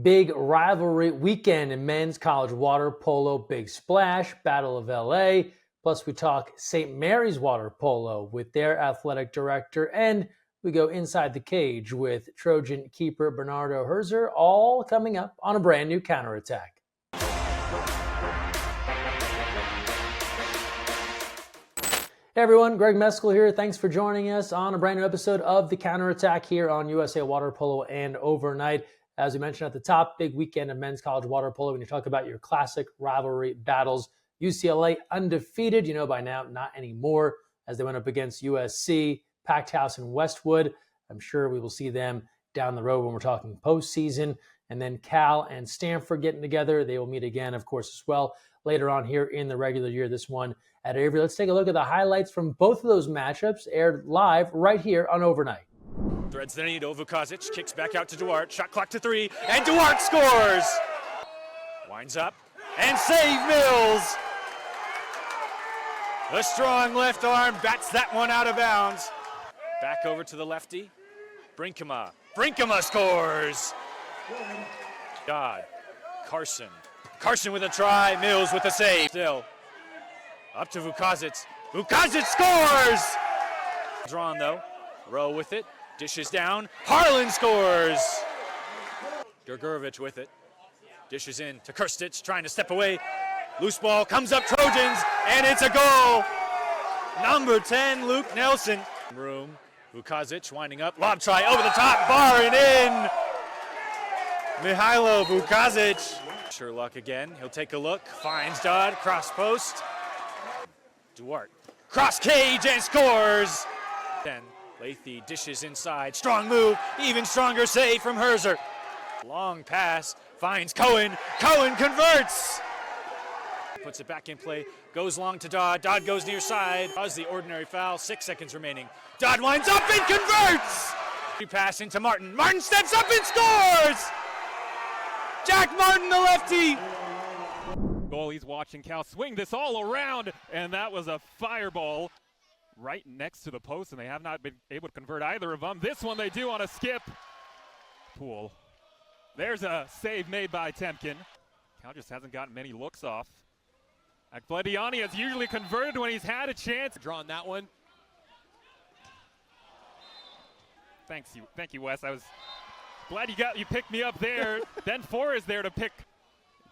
Big rivalry weekend in men's college water polo, big splash, Battle of LA. Plus we talk St. Mary's water polo with their athletic director, and we go inside the cage with Trojan keeper Bernardo Herzer, all coming up on a brand new counterattack. Hey everyone, Greg Meskel here. Thanks for joining us on a brand new episode of The Counterattack here on USA Water Polo and Overnght. As we mentioned at the top, big weekend of men's college water polo. When you talk about your classic rivalry battles, UCLA undefeated, you know by now, not anymore, as they went up against USC, packed house in Westwood. I'm sure we will see them down the road when we're talking postseason. And then Cal and Stanford getting together. They will meet again, of course, as well later on here in the regular year. This one at Avery. Let's take a look at the highlights from both of those matchups, aired live right here on Overnght. Threads the knee to Vukazic, kicks back out to Duarte, shot clock to 3, and Duarte scores! Winds up, and save Mills! The strong left arm bats that one out of bounds. Back over to the lefty, Brinkema scores! God, Carson with a try, Mills with a save. Still, up to Vukazic scores! Drawn though, Rowe with it. Dishes down, Harlan scores! Gergerovic with it, dishes in to Kirstich, trying to step away. Loose ball, comes up Trojans, and it's a goal! Number 10, Luke Nelson. Room, Vukazic winding up, lob try over the top, bar and in! Mihailo Vukazic. Sherlock again, he'll take a look, finds Dodd, cross post. Duarte, cross cage and scores! Then Lathy dishes inside, strong move, even stronger save from Herzer. Long pass, finds Cohen converts! Puts it back in play, goes long to Dodd goes near side, does the ordinary foul, 6 seconds remaining. Dodd winds up and converts! Pass into Martin steps up and scores! Jack Martin, the lefty! Goalie's watching Cal swing this all around, and that was a fireball right next to the post, and they have not been able to convert either of them. This one they do on a skip. Poole. There's a save made by Temkin. Cal just hasn't gotten many looks off. Aglediani has usually converted when he's had a chance. Drawn that one. Thank you, Wes. I was glad you picked me up there. Then 4 is there to pick.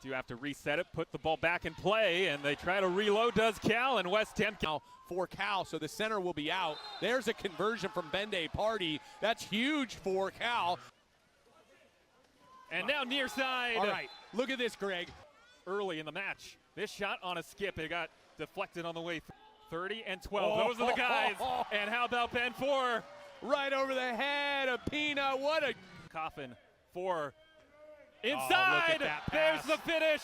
Do have to reset it, put the ball back in play, and they try to reload, does Cal, and Wes Temkin. Now for Cal, so the center will be out. There's a conversion from Bende Party. That's huge for Cal. And now near side. All right, look at this, Greg. Early in the match. This shot on a skip, it got deflected on the way. 30 and 12, those are the guys. And how about Ben 4? Right over the head of Pina, what a... Coffin 4. Inside, there's the finish.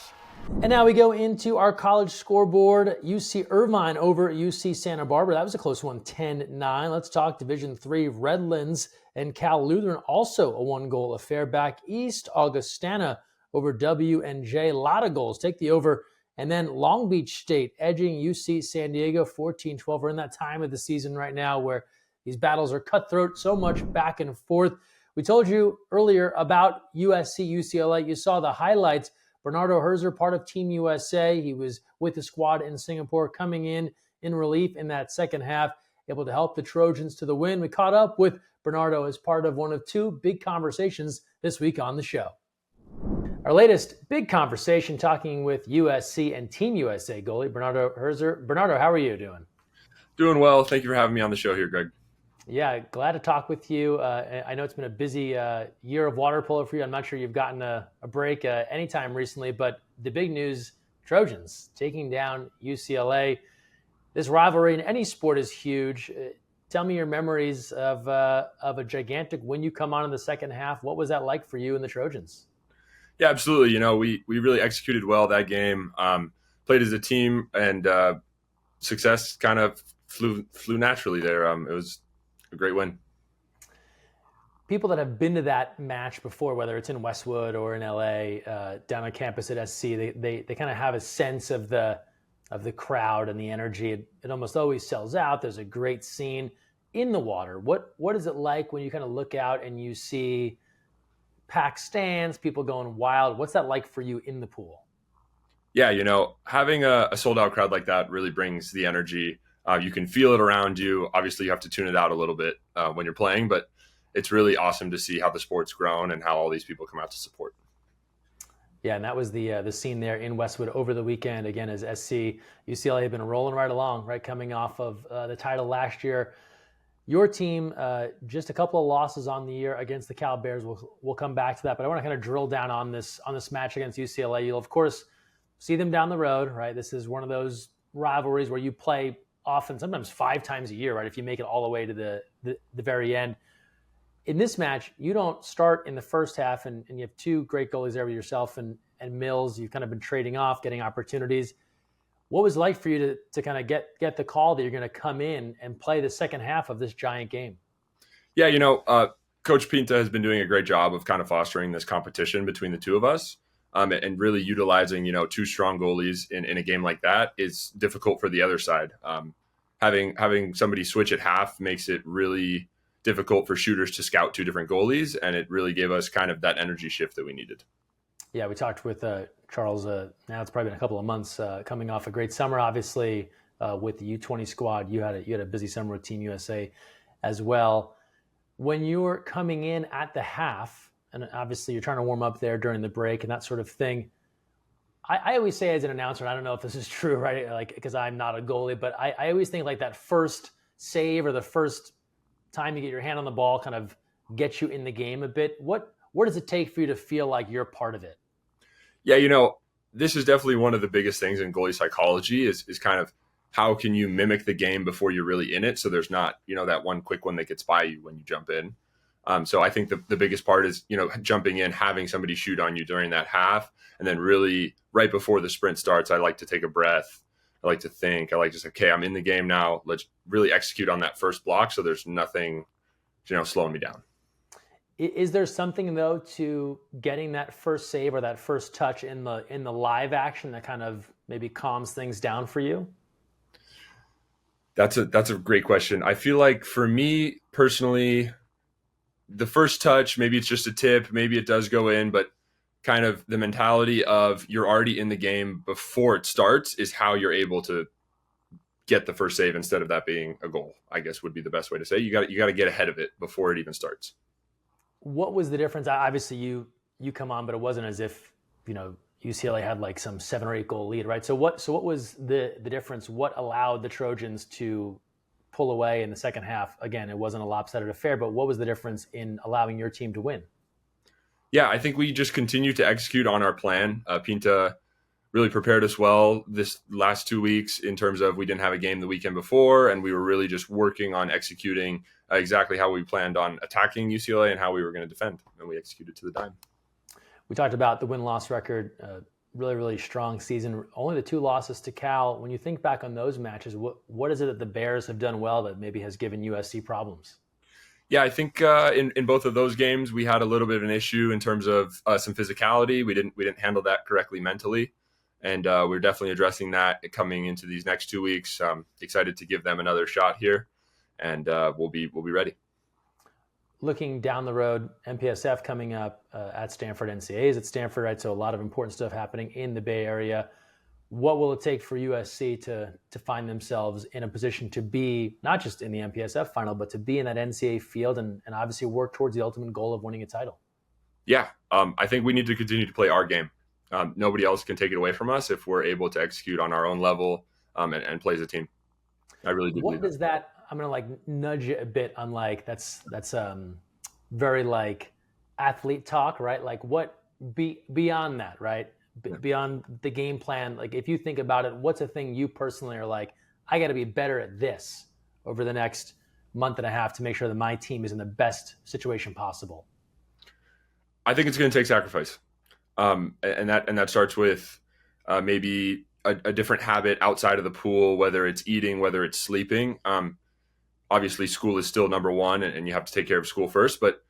And now we go into our college scoreboard. UC Irvine over UC Santa Barbara. That was a close one, 10-9. Let's talk Division III Redlands and Cal Lutheran, also a one-goal affair. Back east, Augustana over W&J. A lot of goals. Take the over. And then Long Beach State edging UC San Diego 14-12. We're in that time of the season right now where these battles are cutthroat, so much back and forth. We told you earlier about USC UCLA. You saw the highlights. Bernardo Herzer, part of Team USA. He was with the squad in Singapore, coming in relief in that second half, able to help the Trojans to the win. We caught up with Bernardo as part of one of 2 big conversations this week on the show. Our latest big conversation, talking with USC and Team USA goalie Bernardo Herzer. Bernardo, how are you doing? Doing well. Thank you for having me on the show here, Greg. Yeah, glad to talk with you. I know it's been a busy year of water polo for you. I'm not sure you've gotten a break anytime recently, but the big news, Trojans taking down UCLA. This rivalry in any sport is huge. Tell me your memories of a gigantic win. You come on in the second half. What was that like for you and the Trojans? Yeah, absolutely. We really executed well that game, played as a team, and success kind of flew naturally there. It was a great win. People that have been to that match before, whether it's in Westwood or in LA, down on campus at SC, they kind of have a sense of the crowd and the energy. It almost always sells out. There's a great scene in the water. What is it like when you kind of look out and you see packed stands, people going wild. What's that like for you in the pool? Yeah, having a sold out crowd like that really brings the energy. You can feel it around you. Obviously, you have to tune it out a little bit when you're playing, but it's really awesome to see how the sport's grown and how all these people come out to support. Yeah, and that was the scene there in Westwood over the weekend. Again, as SC, UCLA have been rolling right along, right, coming off of the title last year. Your team, just a couple of losses on the year against the Cal Bears. We'll come back to that, but I want to kind of drill down on this match against UCLA. You'll, of course, see them down the road, right? This is one of those rivalries where you play often, sometimes 5 times a year, right? If you make it all the way to the very end. In this match, you don't start in the first half, and you have 2 great goalies there with yourself and Mills. You've kind of been trading off, getting opportunities. What was it like for you to kind of get the call that you're going to come in and play the second half of this giant game? Yeah, Coach Pinta has been doing a great job of kind of fostering this competition between the two of us, and really utilizing, 2 strong goalies in a game like that is difficult for the other side. Having somebody switch at half makes it really difficult for shooters to scout 2 different goalies, and it really gave us kind of that energy shift that we needed. Yeah, we talked with Charles. Now it's probably been a couple of months, coming off a great summer, obviously, with the U20 squad. You had a busy summer with Team USA as well. When you were coming in at the half, and obviously you're trying to warm up there during the break and that sort of thing, I always say as an announcer, and I don't know if this is true, right? Like, because I'm not a goalie, but I always think like that first save or the first time you get your hand on the ball kind of gets you in the game a bit. What does it take for you to feel like you're part of it? Yeah, this is definitely one of the biggest things in goalie psychology is kind of how can you mimic the game before you're really in it, so there's not, that one quick one that gets by you when you jump in. So I think the biggest part is, jumping in, having somebody shoot on you during that half, and then really right before the sprint starts, I like to take a breath. I like to think. I like to say, okay, I'm in the game now. Let's really execute on that first block so there's nothing, slowing me down. Is there something, though, to getting that first save or that first touch in the live action that kind of maybe calms things down for you? That's a great question. I feel like for me personally, the first touch, maybe it's just a tip, maybe it does go in, but kind of the mentality of you're already in the game before it starts is how you're able to get the first save instead of that being a goal, I guess would be the best way to say. You got to get ahead of it before it even starts. What was the difference? Obviously you come on, but it wasn't as if, UCLA had like some 7 or 8 goal lead, right? So what was the difference? What allowed the Trojans to pull away in the second half? Again, it wasn't a lopsided affair, but what was the difference in allowing your team to win? Yeah, I think we just continue to execute on our plan. Pinta really prepared us well this last 2 weeks in terms of we didn't have a game the weekend before, and we were really just working on executing exactly how we planned on attacking UCLA and how we were going to defend, and we executed to the dime. We talked about the win-loss record, really, really strong season. Only the 2 losses to Cal. When you think back on those matches, what is it that the Bears have done well that maybe has given USC problems? Yeah, I think in both of those games we had a little bit of an issue in terms of some physicality. We didn't handle that correctly mentally, and we're definitely addressing that coming into these next 2 weeks. Excited to give them another shot here, and we'll be ready. Looking down the road, MPSF coming up at Stanford, NCAAs at Stanford, right? So a lot of important stuff happening in the Bay Area. What will it take for USC to find themselves in a position to be not just in the MPSF final, but to be in that NCAA field and obviously work towards the ultimate goal of winning a title? Yeah, I think we need to continue to play our game. Nobody else can take it away from us if we're able to execute on our own level and play as a team. I really do. What does that? I'm gonna like nudge you a bit on like that's very like athlete talk, right? Like what beyond that, right? Beyond the game plan, like if you think about it, what's a thing you personally are like, I got to be better at this over the next month and a half to make sure that my team is in the best situation possible? I think it's going to take sacrifice, and that starts with maybe a different habit outside of the pool, whether it's eating, whether it's sleeping. Obviously, school is still number one, and you have to take care of school first, but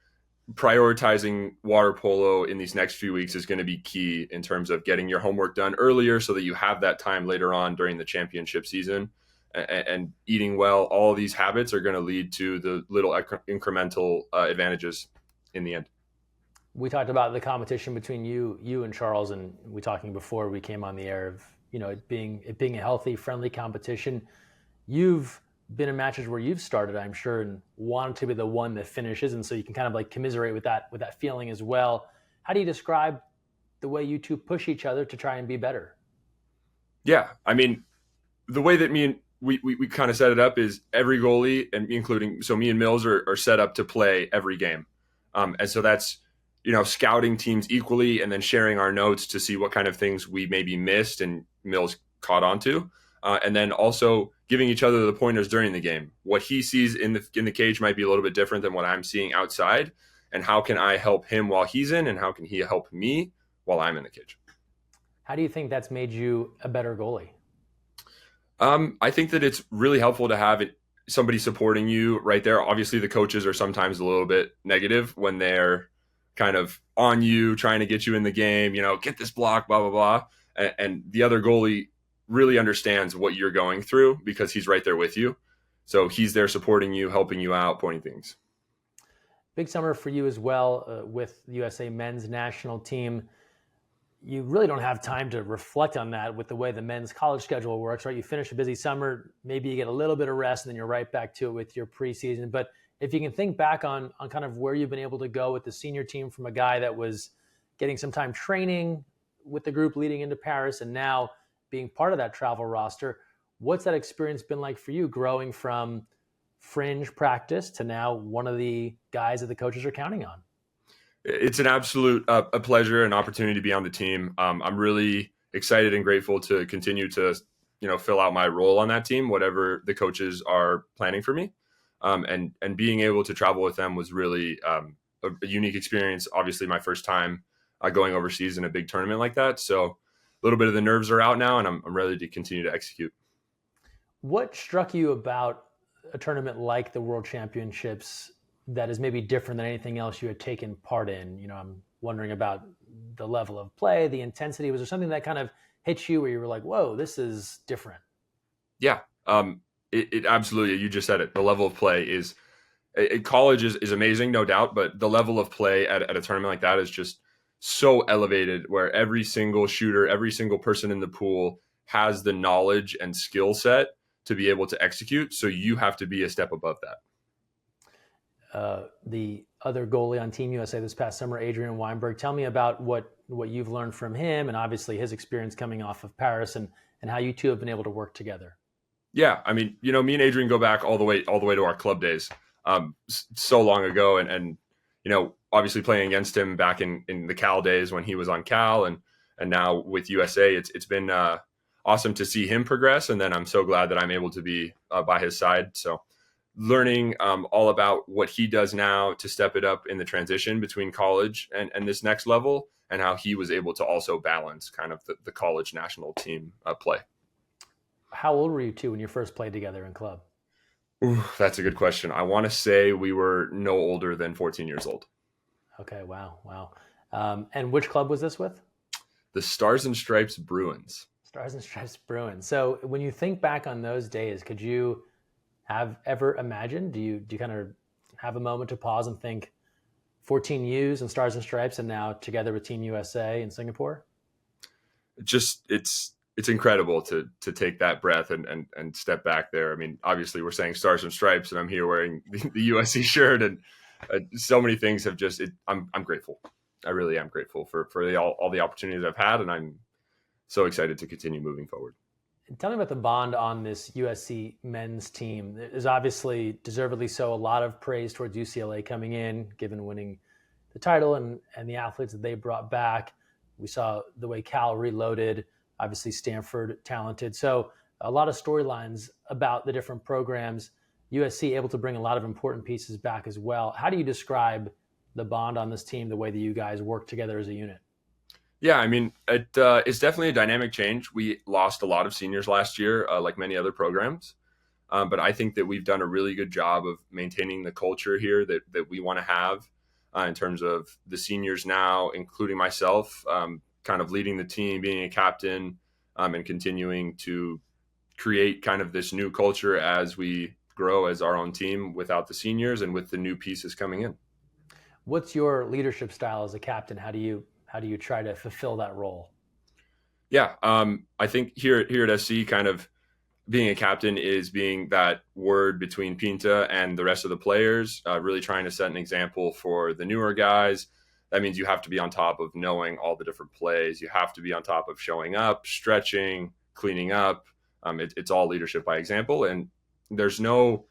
prioritizing water polo in these next few weeks is going to be key in terms of getting your homework done earlier so that you have that time later on during the championship season, and eating well. All of these habits are going to lead to the little incremental advantages in the end. We talked about the competition between you and Charles, and we talking before we came on the air of it being a healthy, friendly competition. You've been in matches where you've started, I'm sure, and wanted to be the one that finishes, and so you can kind of like commiserate with that feeling as well. How do you describe the way you two push each other to try and be better? Yeah, I mean, the way that we kind of set it up is every goalie, and including me and Mills are set up to play every game, and so that's scouting teams equally, and then sharing our notes to see what kind of things we maybe missed and Mills caught onto, and then also giving each other the pointers during the game. What he sees in the cage might be a little bit different than what I'm seeing outside, and how can I help him while he's in, and how can he help me while I'm in the cage? How do you think that's made you a better goalie? I think that it's really helpful to have somebody supporting you right there. Obviously, the coaches are sometimes a little bit negative when they're kind of on you, trying to get you in the game, get this block, blah, blah, blah. And the other goalie really understands what you're going through because he's right there with you. So he's there supporting you, helping you out, pointing things. Big summer for you as well with the USA men's national team. You really don't have time to reflect on that with the way the men's college schedule works, right? You finish a busy summer, maybe you get a little bit of rest, and then you're right back to it with your preseason. But if you can think back on kind of where you've been able to go with the senior team from a guy that was getting some time training with the group leading into Paris and now being part of that travel roster, what's that experience been like for you growing from fringe practice to now one of the guys that the coaches are counting on? It's an absolute a pleasure and opportunity to be on the team. I'm really excited and grateful to continue to fill out my role on that team, whatever the coaches are planning for me. And being able to travel with them was really a unique experience. Obviously, my first time going overseas in a big tournament like that. So a little bit of the nerves are out now, and I'm ready to continue to execute. What struck you about a tournament like the World Championships that is maybe different than anything else you had taken part in? I'm wondering about the level of play, the intensity. Was there something that kind of hit you where you were like, whoa, this is different? Yeah. It absolutely, you just said it. The level of play is college is amazing, no doubt, but the level of play at a tournament like that is just so elevated, where every single shooter, every single person in the pool has the knowledge and skill set to be able to execute. So you have to be a step above that. The other goalie on Team USA this past summer, Adrian Weinberg, tell me about what you've learned from him and obviously his experience coming off of Paris and how you two have been able to work together. Yeah, I mean, me and Adrian go back all the way to our club days, so long ago, and obviously playing against him back in the Cal days when he was on Cal, and now with USA, it's been awesome to see him progress, and then I'm so glad that I'm able to be by his side. So learning all about what he does now to step it up in the transition between college and this next level, and how he was able to also balance kind of the college national team play. How old were you two when you first played together in club? Ooh, that's a good question. I want to say we were no older than 14 years old. Okay, wow. And which club was this with? The Stars and Stripes Bruins. Stars and Stripes Bruins. So when you think back on those days, could you have ever imagined? Do you kind of have a moment to pause and think 14 U's and Stars and Stripes and now together with Team USA in Singapore? Just it's incredible to take that breath and step back there. I mean, obviously we're saying Stars and Stripes, and I'm here wearing the USC shirt, and so many things have just. I'm grateful. I really am grateful for all the opportunities I've had, and I'm so excited to continue moving forward. Tell me about the bond on this USC men's team. There's obviously, deservedly so, a lot of praise towards UCLA coming in, given winning the title and the athletes that they brought back. We saw the way Cal reloaded. Obviously, Stanford talented. So a lot of storylines about the different programs. USC able to bring a lot of important pieces back as well. How do you describe the bond on this team, the way that you guys work together as a unit? Yeah, I mean, it's definitely a dynamic change. We lost a lot of seniors last year, like many other programs. But I think that we've done a really good job of maintaining the culture here that we want to have in terms of the seniors now, including myself, kind of leading the team, being a captain, and continuing to create kind of this new culture as we grow as our own team without the seniors and with the new pieces coming in. What's your leadership style as a captain? How do you try to fulfill that role? Yeah, I think here at SC, kind of being a captain is being that word between Pinta and the rest of the players, really trying to set an example for the newer guys. That means you have to be on top of knowing all the different plays. You have to be on top of showing up, stretching, cleaning up. It's all leadership by example. And there's no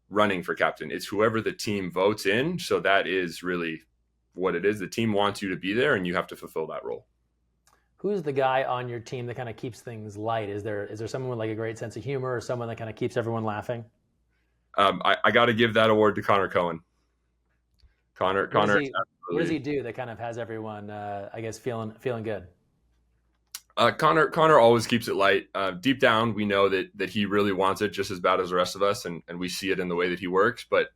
running for captain. It's whoever the team votes in. So that is really what it is. The team wants you to be there, and you have to fulfill that role. Who's the guy on your team that kind of keeps things light? Is there someone with like a great sense of humor, or someone that kind of keeps everyone laughing? I got to give that award to Connor Cohen. Connor, what does he do that kind of has everyone, I guess, feeling good? Connor always keeps it light. Deep down, we know that he really wants it just as bad as the rest of us, and we see it in the way that he works. But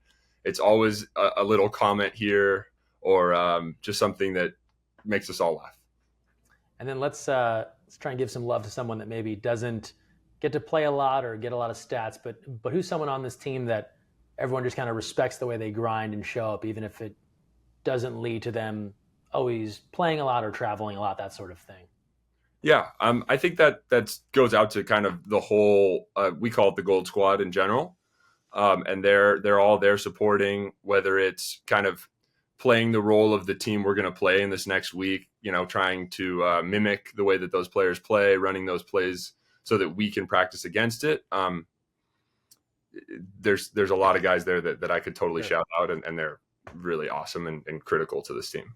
it's always a little comment here, or just something that makes us all laugh. And then let's try and give some love to someone that maybe doesn't get to play a lot or get a lot of stats, but who's someone on this team that everyone just kind of respects the way they grind and show up, even if it doesn't lead to them always playing a lot or traveling a lot, that sort of thing. Yeah, I think that goes out to kind of the whole, we call it the Gold Squad in general, and they're all there supporting, whether it's kind of playing the role of the team we're going to play in this next week, trying to mimic the way that those players play, running those plays so that we can practice against it. There's a lot of guys there that I could totally shout out, and they're really awesome and critical to this team.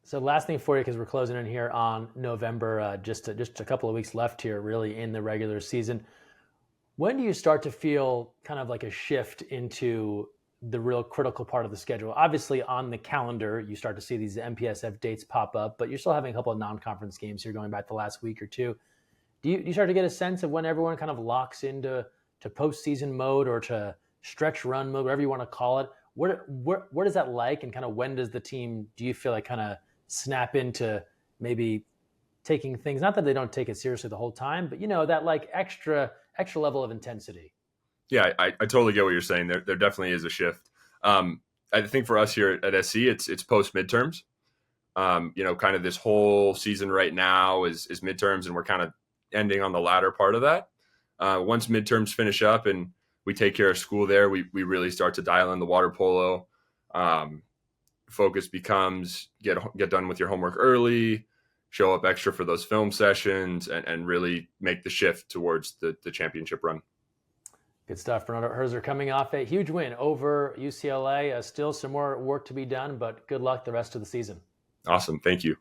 So last thing for you, because we're closing in here on November, just a couple of weeks left here really in the regular season. When do you start to feel kind of like a shift into the real critical part of the schedule? Obviously on the calendar, you start to see these MPSF dates pop up, but you're still having a couple of non-conference games here going back the last week or two. Do you start to get a sense of when everyone kind of locks into postseason mode or to stretch run mode, whatever you want to call it? What is that like? And kind of when does the team, do you feel like kind of snap into maybe taking things, not that they don't take it seriously the whole time, but that like extra level of intensity? Yeah, I totally get what you're saying. There definitely is a shift. I think for us here at SC, it's post midterms. Kind of this whole season right now is midterms, and we're kind of ending on the latter part of that. Once midterms finish up and we take care of school there, we really start to dial in the water polo. Focus becomes get done with your homework early, show up extra for those film sessions, and really make the shift towards the championship run. Good stuff. Bernardo Herzer coming off a huge win over UCLA. Still some more work to be done, but good luck the rest of the season. Awesome. Thank you.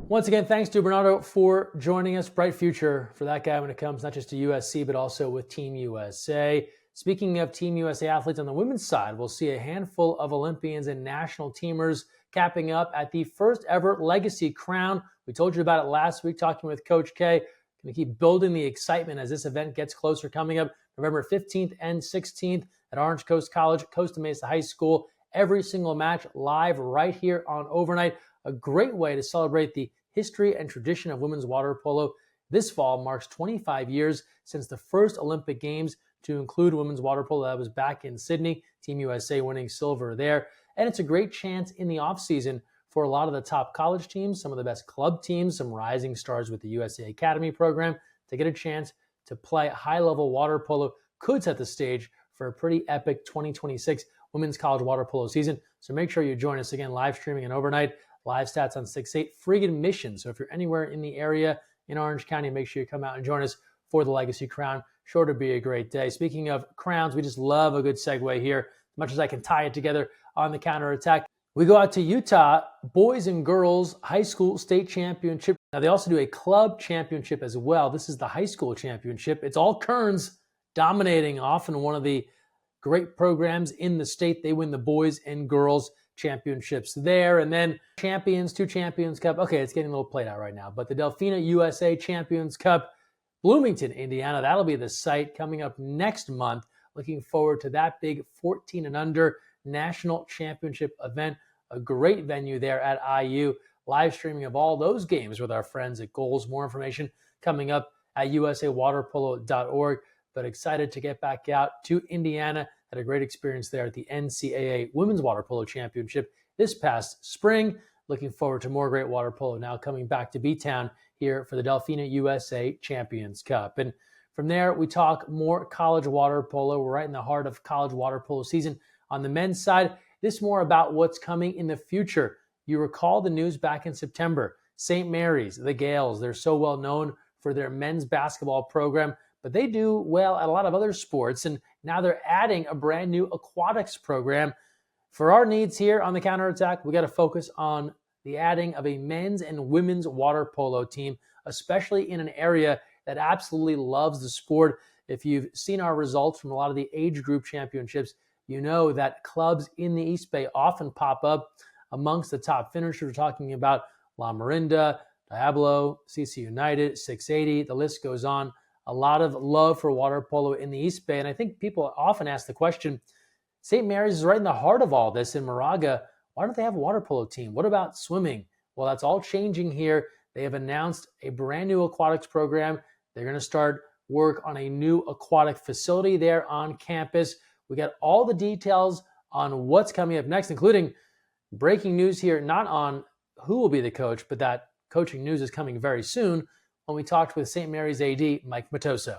Once again, thanks to Bernardo for joining us. Bright future for that guy when it comes not just to USC, but also with Team USA. Speaking of Team USA athletes on the women's side, we'll see a handful of Olympians and national teamers capping up at the first ever Legacy Crown. We told you about it last week, talking with Coach K. Going to keep building the excitement as this event gets closer, coming up November 15th and 16th at Orange Coast College, Costa Mesa High School. Every single match live right here on Overnght. A great way to celebrate the history and tradition of women's water polo. This fall marks 25 years since the first Olympic Games to include women's water polo. That was back in Sydney. Team USA winning silver there. And it's a great chance in the offseason for a lot of the top college teams, some of the best club teams, some rising stars with the USA Academy program to get a chance to play high-level water polo. Could set the stage for a pretty epic 2026 women's college water polo season. So make sure you join us again, live streaming and Overnght. Live stats on 6/8, free admission. So if you're anywhere in the area in Orange County, make sure you come out and join us for the Legacy Crown. Sure to be a great day. Speaking of crowns, we just love a good segue here. As much as I can tie it together on the counterattack, we go out to Utah, boys and girls high school state championship. Now they also do a club championship as well. This is the high school championship. It's all Kearns dominating, often one of the great programs in the state. They win the boys and girls championships there. And then two Champions Cup. Okay, it's getting a little played out right now. But the Delfina USA Champions Cup, Bloomington, Indiana. That'll be the site coming up next month. Looking forward to that big 14 and under national championship event. A great venue there at IU. Live streaming of all those games with our friends at Goals. More information coming up at usawaterpolo.org. But excited to get back out to Indiana. Had a great experience there at the NCAA Women's Water Polo Championship this past spring. Looking forward to more great water polo now coming back to B-Town here for the Delfina USA Champions Cup. And from there, we talk more college water polo. We're right in the heart of college water polo season. On the men's side, this more about what's coming in the future. You recall the news back in September. St. Mary's, the Gales, they're so well known for their men's basketball program, but they do well at a lot of other sports. And now they're adding a brand new aquatics program. For our needs here on the Counterattack, we got to focus on the adding of a men's and women's water polo team, especially in an area that absolutely loves the sport. If you've seen our results from a lot of the age group championships, you know that clubs in the East Bay often pop up amongst the top finishers. We're talking about La Marinda, Diablo, CC United, 680, the list goes on. A lot of love for water polo in the East Bay. And I think people often ask the question, St. Mary's is right in the heart of all this in Moraga. Why don't they have a water polo team? What about swimming? Well, that's all changing here. They have announced a brand new aquatics program. They're going to start work on a new aquatic facility there on campus. We got all the details on what's coming up next, including breaking news here, not on who will be the coach, but that coaching news is coming very soon when we talked with St. Mary's AD, Mike Matoso.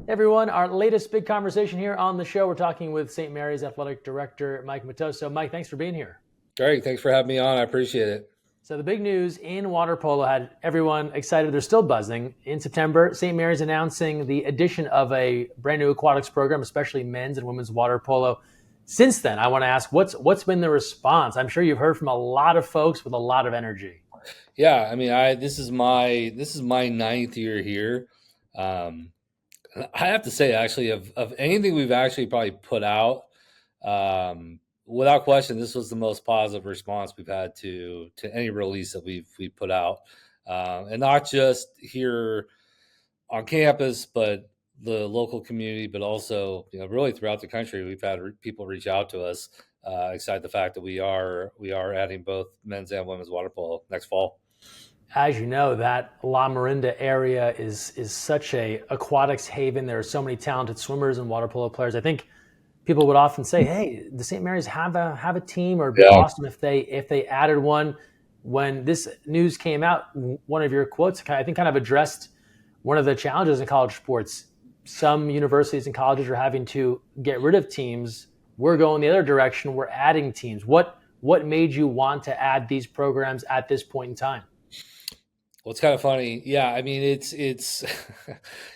Hey everyone, our latest big conversation here on the show. We're talking with St. Mary's Athletic Director Mike Matoso. Mike, thanks for being here. Great. Thanks for having me on. I appreciate it. So the big news in water polo had everyone excited. They're still buzzing. In September, St. Mary's announcing the addition of a brand new aquatics program, especially men's and women's water polo. Since then, I want to ask, what's been the response? I'm sure you've heard from a lot of folks with a lot of energy. Yeah, I mean, this is my ninth year here. I have to say, actually, of anything we've actually probably put out, without question, this was the most positive response we've had to any release that we've put out, and not just here on campus, but the local community, but also really throughout the country. We've had people reach out to us, excited the fact that we are adding both men's and women's water polo next fall. As you know, that La Marinda area is such a aquatics haven. There are so many talented swimmers and water polo players. I think people would often say, "Hey, the St. Mary's have a team?" Or it'd be awesome if they added one. When this news came out, one of your quotes, I think, kind of addressed one of the challenges in college sports. Some universities and colleges are having to get rid of teams. We're going the other direction. We're adding teams. What made you want to add these programs at this point in time? Well, it's kind of funny. Yeah, I mean, it's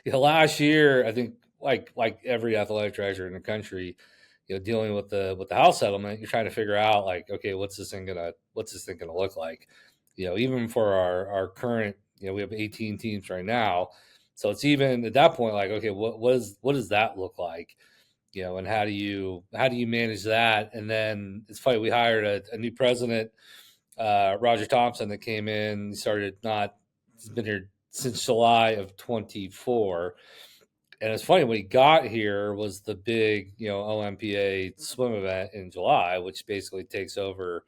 last year, I think, like every athletic director in the country, dealing with the house settlement, you're trying to figure out, like, okay, what's this thing gonna look like? Even for our current, we have 18 teams right now, so it's even at that point like, okay, what does that look like? And how do you manage that? And then it's funny, we hired a new president, Roger Thompson, that came in. He's been here since July of 24. And it's funny, when he got here was the big, OMPA swim event in July, which basically takes over,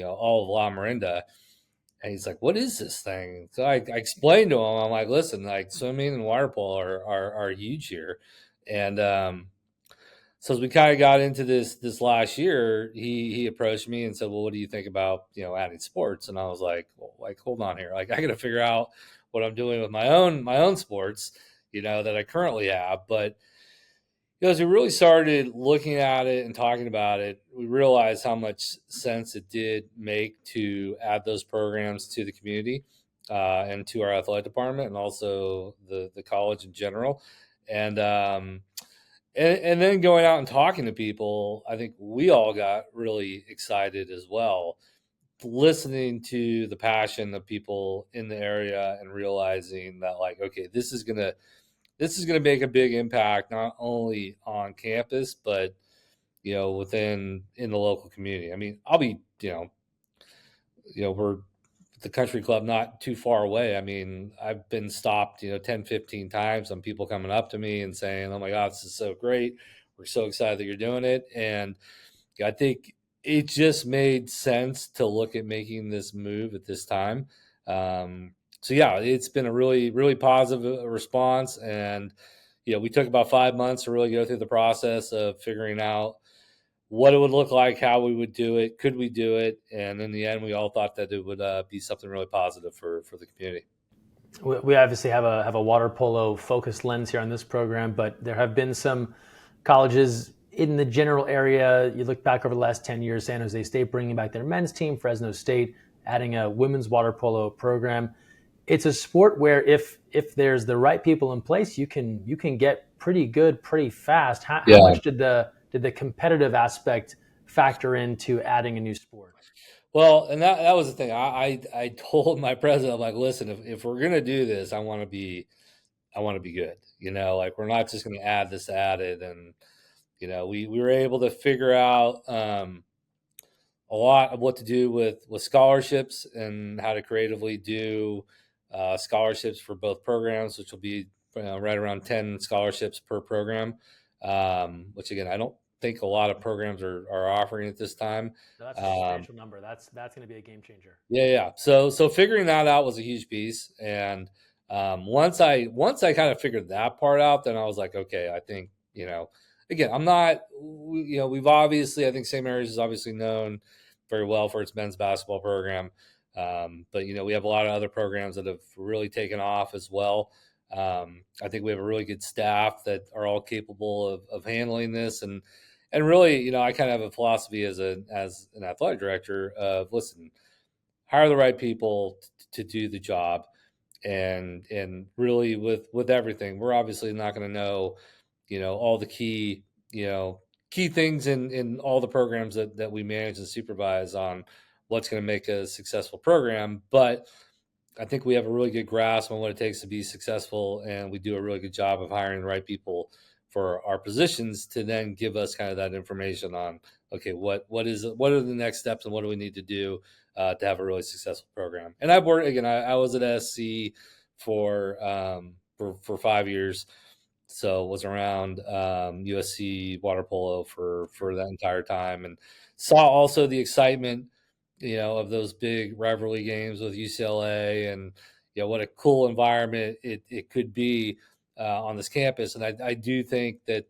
all of La Marinda. And he's like, "What is this thing?" So I explained to him, I'm like, "Listen, like, swimming and water polo are huge here." And so as we kind of got into this last year, he approached me and said, "Well, what do you think about, adding sports?" And I was like, "Well, like, hold on here. Like, I got to figure out what I'm doing with my own sports, that I currently have." But as we really started looking at it and talking about it, we realized how much sense it did make to add those programs to the community, and to our athletic department, and also the college in general. And then going out and talking to people, I think we all got really excited as well, listening to the passion of people in the area and realizing that, like, okay, this is gonna make a big impact, not only on campus, but in the local community. I mean, I'll be we're the country club not too far away. I mean, I've been stopped 10, 15 times on people coming up to me and saying, "Oh my God, this is so great. We're so excited that you're doing it." And I think it just made sense to look at making this move at this time. So yeah, it's been a really, really positive response. And, we took about 5 months to really go through the process of figuring out what it would look like, how we would do it, could we do it, and in the end, we all thought that it would be something really positive for the community. We obviously have a water polo focused lens here on this program, but there have been some colleges in the general area. You look back over the last 10 years, San Jose State bringing back their men's team, Fresno State adding a women's water polo program. It's a sport where if there's the right people in place, you can get pretty good pretty fast. How much did the competitive aspect factor into adding a new sport? Well, and that was the thing. I told my president, I'm like, listen, if we're gonna do this, I want to be good. Like we're not just gonna add this to add it. And we were able to figure out a lot of what to do with scholarships and how to creatively do scholarships for both programs, which will be right around 10 scholarships per program. Which again, I don't think a lot of programs are offering at this time. That's a substantial number. That's going to be a game changer. Yeah. So figuring that out was a huge piece. And once I kind of figured that part out, then I was like, okay, I think, again, I'm not, we've obviously, I think St. Mary's is obviously known very well for its men's basketball program. But, we have a lot of other programs that have really taken off as well. I think we have a really good staff that are all capable of handling this. And really, I kind of have a philosophy as an athletic director of, listen, hire the right people to do the job. And really with everything, we're obviously not going to know, all the key things in all the programs that we manage and supervise on what's going to make a successful program. But I think we have a really good grasp on what it takes to be successful, and we do a really good job of hiring the right people for our positions to then give us kind of that information on, okay, what are the next steps and what do we need to do to have a really successful program. And I've worked, again, I was at SC for 5 years. So was around USC water polo for that entire time, and saw also the excitement, of those big rivalry games with UCLA, and what a cool environment it could be on this campus. And I do think that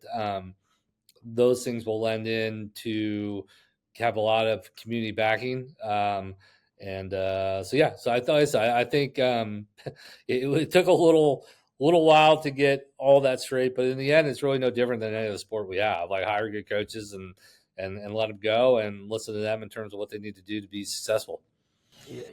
those things will lend in to have a lot of community backing. So I think it took a little while to get all that straight, but in the end, it's really no different than any other sport we have. Like, hire good coaches and let them go and listen to them in terms of what they need to do to be successful.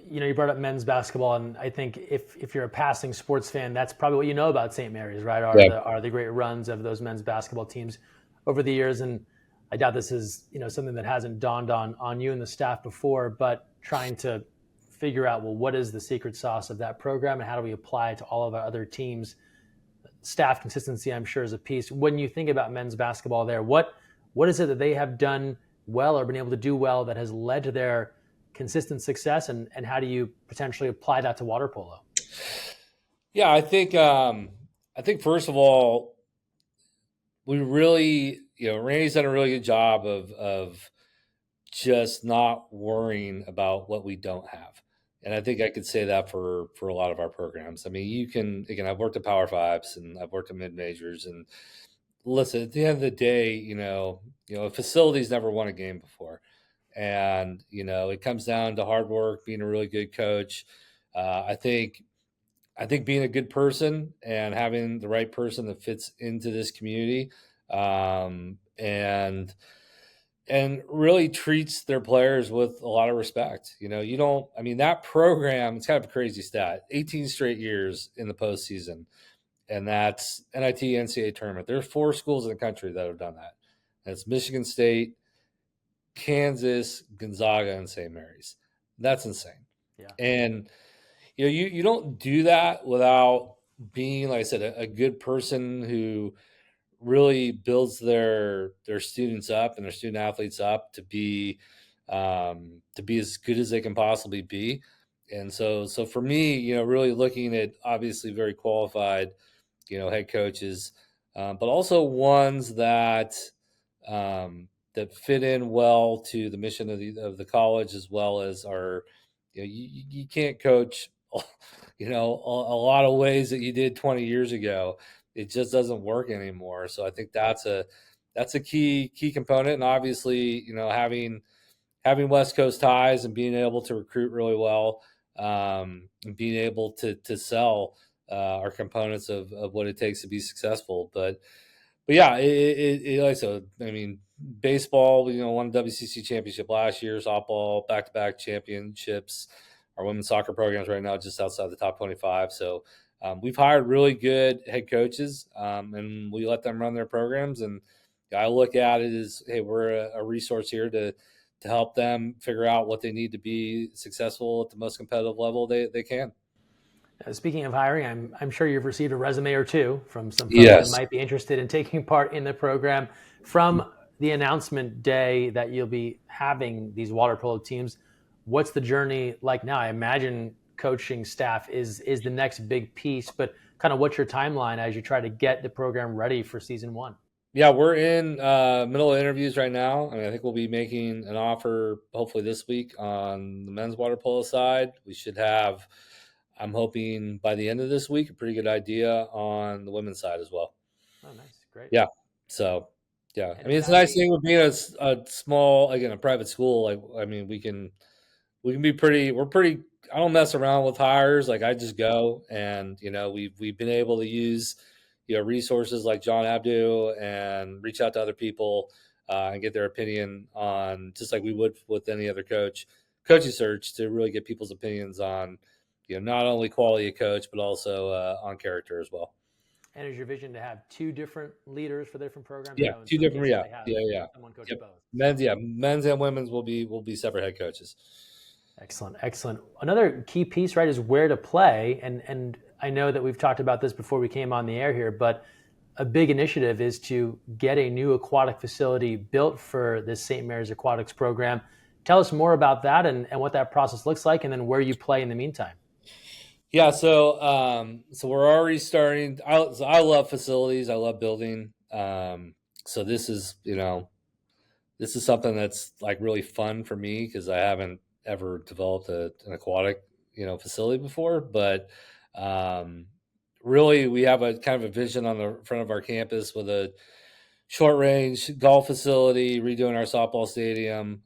You brought up men's basketball, and I think if you're a passing sports fan, that's probably what you know about St. Mary's, right? Are the great runs of those men's basketball teams over the years. And I doubt this is something that hasn't dawned on you and the staff before, but trying to figure out, well, what is the secret sauce of that program and how do we apply it to all of our other teams? Staff consistency, I'm sure, is a piece. When you think about men's basketball there, what is it that they have done well or been able to do well that has led to their consistent success, and how do you potentially apply that to water polo? Yeah, I think first of all, we really, Randy's done a really good job of just not worrying about what we don't have. And I think I could say that for a lot of our programs. I mean, I've worked at Power Fives and I've worked at mid majors, and listen, at the end of the day, a facility's never won a game before. And, it comes down to hard work, being a really good coach. I think being a good person and having the right person that fits into this community, and really treats their players with a lot of respect. That program, it's kind of a crazy stat, 18 straight years in the postseason. And that's NIT NCAA tournament. There's 4 schools in the country that have done that. That's Michigan State, Kansas, Gonzaga, and St. Mary's. That's insane. Yeah. And you don't do that without being, like I said, a good person who really builds their students up and their student athletes up to be as good as they can possibly be. And so for me, really looking at obviously very qualified, head coaches, but also ones that fit in well to the mission of the college, as well as our, you can't coach, a lot of ways that you did 20 years ago. It just doesn't work anymore. So I think that's a that's a key component. And obviously, having West Coast ties and being able to recruit really well, and being able to sell are components of what it takes to be successful. But yeah, like I said, I mean, baseball, won the WCC championship last year, softball, back-to-back championships. Our women's soccer program's right now just outside the top 25. So we've hired really good head coaches, and we let them run their programs. And I look at it as, hey, we're a resource here to help them figure out what they need to be successful at the most competitive level they can. Speaking of hiring, I'm sure you've received a resume or two from some folks Yes. that might be interested in taking part in the program. From the announcement day that you'll be having these water polo teams, what's the journey like now? I imagine coaching staff is the next big piece, but kind of what's your timeline as you try to get the program ready for season 1? Yeah, we're in middle of interviews right now. I think we'll be making an offer hopefully this week on the men's water polo side. We should have, I'm hoping by the end of this week, a pretty good idea on the women's side as well. Oh, nice. Great. Yeah. So, yeah. And I mean, it's a nice thing with being a small, again, a private school. Like, I mean, we can be we're pretty, I don't mess around with hires. Like, I just go and, we've been able to use, resources like John Abdu and reach out to other people and get their opinion on, just like we would with any other coaching search, to really get people's opinions on, not only quality of coach, but also on character as well. And is your vision to have 2 different leaders for different programs? Yeah, 2 different. Yeah. Someone coach Yep. both. Men's and women's will be separate head coaches. Excellent. Another key piece, right, is where to play. And I know that we've talked about this before we came on the air here, but a big initiative is to get a new aquatic facility built for the St. Mary's Aquatics program. Tell us more about that and what that process looks like, and then where you play in the meantime. Yeah, so we're already starting. I love facilities. I love building. So this is something that's like really fun for me because I haven't ever developed an aquatic facility before. But really, we have a kind of a vision on the front of our campus with a short range golf facility, redoing our softball stadium.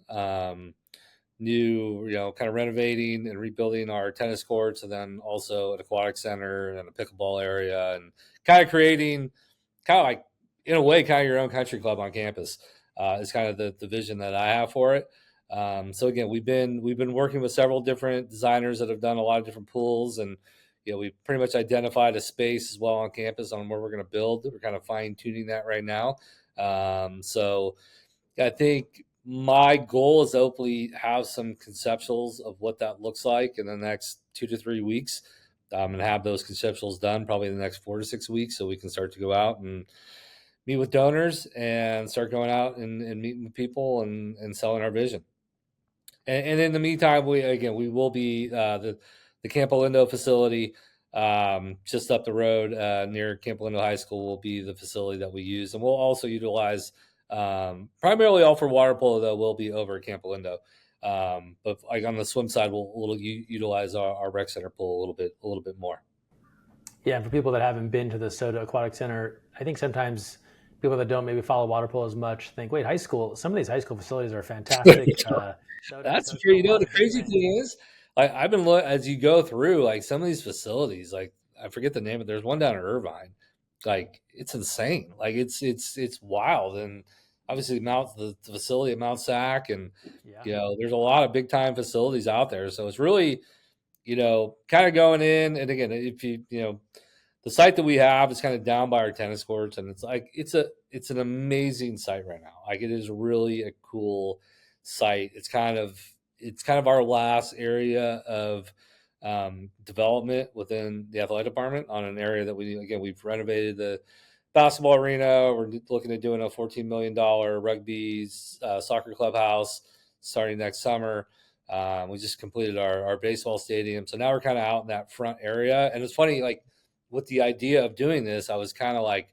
New, kind of renovating and rebuilding our tennis courts, and then also an aquatic center and a pickleball area, and kind of creating kind of like, in a way, kind of your own country club on campus is kind of the vision that I have for it. So again, we've been working with several different designers that have done a lot of different pools, and we've pretty much identified a space as well on campus on where we're going to build. We're kind of fine tuning that right now. So I think my goal is to hopefully have some conceptuals of what that looks like in the next 2 to 3 weeks, and have those conceptuals done probably in the next 4 to 6 weeks, so we can start to go out and meet with donors and start going out and meeting with people and selling our vision. And in the meantime, we will be the Campo Lindo facility just up the road near Campo Lindo High School will be the facility that we use, and we'll also utilize. Primarily all for water polo, though, will be over at Campo Lindo. But like on the swim side, we'll utilize our rec center pool a little bit more. Yeah, and for people that haven't been to the Soda Aquatic Center, I think sometimes people that don't maybe follow water polo as much think, wait, high school, some of these high school facilities are fantastic. That's true. The crazy thing is, like, I've been as you go through, like, some of these facilities, like, I forget the name, but there's one down in Irvine. Like, it's insane. Like, it's wild. And obviously the facility at Mount Sac, and there's a lot of big time facilities out there. So it's really, kind of going in. And again, if the site that we have is kind of down by our tennis courts, and it's like it's an amazing site right now. Like, it is really a cool site. It's kind of our last area of development within the athletic department on an area that we've renovated the basketball arena. We're looking at doing a $14 million rugby soccer clubhouse starting next summer. We just completed our baseball stadium. So now we're kind of out in that front area. And it's funny, like, with the idea of doing this, I was kind of like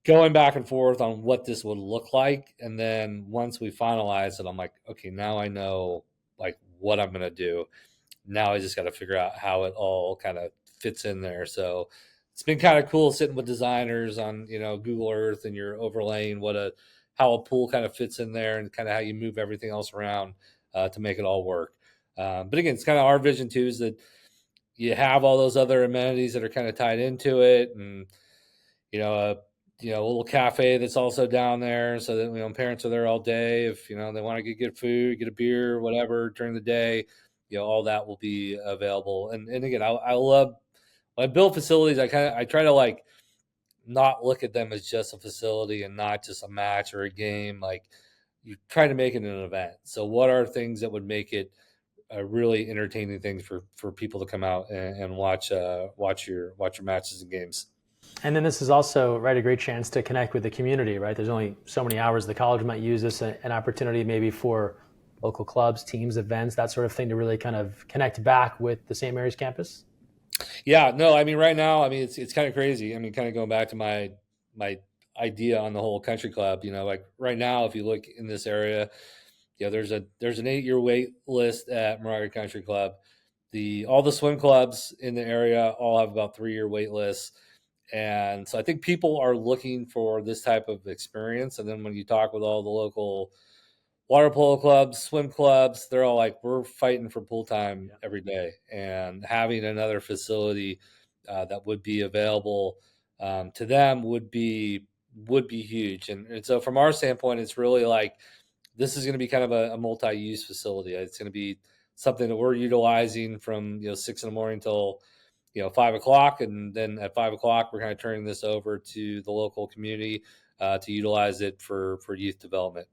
going back and forth on what this would look like. And then once we finalized it, I'm like, okay, now I know like what I'm going to do. Now I just got to figure out how it all kind of fits in there. So it's been kind of cool sitting with designers on, Google Earth, and you're overlaying how a pool kind of fits in there, and kind of how you move everything else around to make it all work. But again, it's kind of our vision too, is that you have all those other amenities that are kind of tied into it, and a little cafe that's also down there, so that parents are there all day. If they want to get good food, get a beer, whatever during the day, all that will be available. And again, I love when I build facilities. I try to like not look at them as just a facility and not just a match or a game. Like, you try to make it an event. So what are things that would make it a really entertaining thing for people to come out and watch your matches and games? And then this is also, right, a great chance to connect with the community, right? There's only so many hours the college might use this, an opportunity maybe for local clubs, teams, events, that sort of thing, to really kind of connect back with the St. Mary's campus. Yeah, no, I mean, right now, I mean, it's kind of crazy. I mean, kind of going back to my idea on the whole country club, like right now, if you look in this area, there's an 8-year wait list at Moraga Country Club. All the swim clubs in the area all have about 3-year wait lists. And so I think people are looking for this type of experience. And then when you talk with all the local water polo clubs, swim clubs, they're all like, we're fighting for pool time every day. And having another facility that would be available to them would be huge. And so from our standpoint, it's really like, this is going to be kind of a multi-use facility. It's going to be something that we're utilizing from 6 a.m. till 5 o'clock, and then at 5 o'clock we're kind of turning this over to the local community to utilize it for youth development.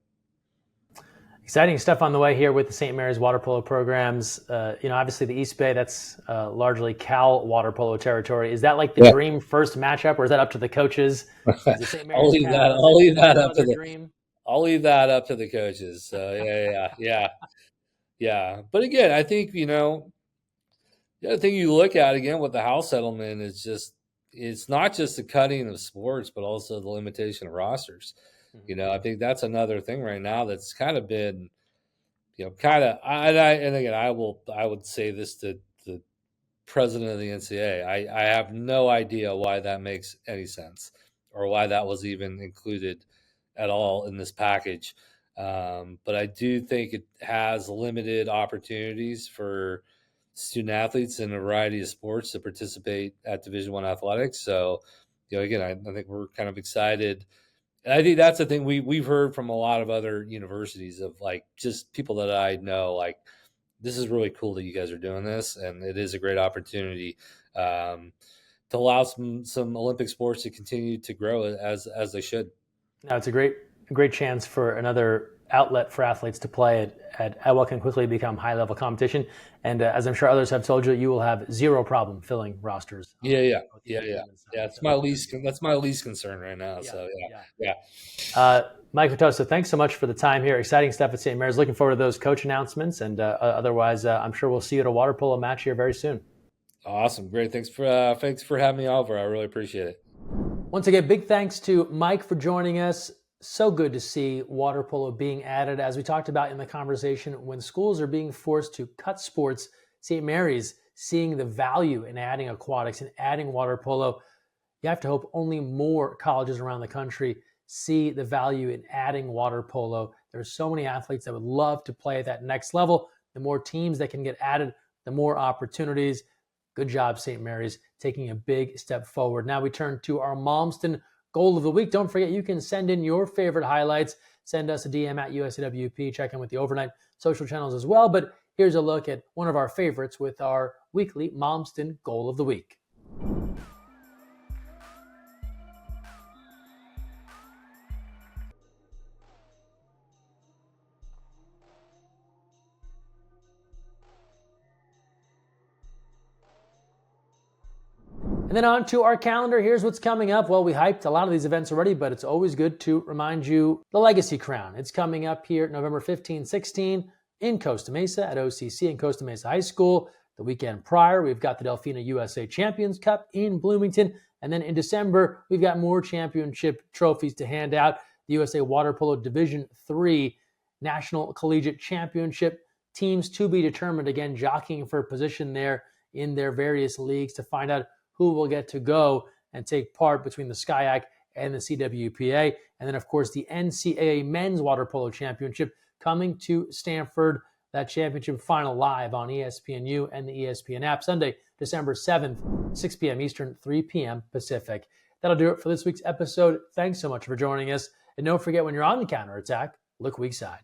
Exciting stuff on the way here with the St. Mary's water polo programs. Obviously the East Bay, that's largely Cal water polo territory. Is that like the dream first matchup, or is that up to the coaches? I'll leave that up to the coaches. So yeah. But again, I think the other thing you look at, again, with the house settlement is it's not just the cutting of sports, but also the limitation of rosters. Mm-hmm. I think that's another thing right now that's kind of been, I would say this to the president of the NCAA. I have no idea why that makes any sense, or why that was even included at all in this package. But I do think it has limited opportunities for student athletes in a variety of sports to participate at Division I athletics. So, again, I think we're kind of excited. And I think that's the thing we've heard from a lot of other universities, of like, just people that I know, like, this is really cool that you guys are doing this. And it is a great opportunity to allow some Olympic sports to continue to grow as they should. Now, it's a great chance for another outlet for athletes to play at what can quickly become high-level competition. And as I'm sure others have told you, you will have zero problem filling rosters. Yeah. That's my least concern right now. Mike Matoso, thanks so much for the time here. Exciting stuff at St. Mary's. Looking forward to those coach announcements. And otherwise, I'm sure we'll see you at a water polo match here very soon. Awesome. Great. Thanks for having me over. I really appreciate it. Once again, big thanks to Mike for joining us. So good to see water polo being added. As we talked about in the conversation, when schools are being forced to cut sports, St. Mary's seeing the value in adding aquatics and adding water polo. You have to hope only more colleges around the country see the value in adding water polo. There are so many athletes that would love to play at that next level. The more teams that can get added, the more opportunities. Good job, St. Mary's, taking a big step forward. Now we turn to our Malmston Goal of the Week. Don't forget, you can send in your favorite highlights. Send us a DM at USAWP. Check in with the Overnght social channels as well. But here's a look at one of our favorites with our weekly Malmston Goal of the Week. And then on to our calendar. Here's what's coming up. Well, we hyped a lot of these events already, but it's always good to remind you the Legacy Crown. It's coming up here November 15, 16 in Costa Mesa at OCC and Costa Mesa High School. The weekend prior, we've got the Delfina USA Champions Cup in Bloomington. And then in December, we've got more championship trophies to hand out. The USA Water Polo Division III National Collegiate Championship. Teams to be determined, again, jockeying for position there in their various leagues to find out who will get to go and take part between the SCIAC and the CWPA. And then, of course, the NCAA Men's Water Polo Championship coming to Stanford. That championship final live on ESPNU and the ESPN app Sunday, December 7th, 6 p.m. Eastern, 3 p.m. Pacific. That'll do it for this week's episode. Thanks so much for joining us. And don't forget, when you're on the counterattack, look weak side.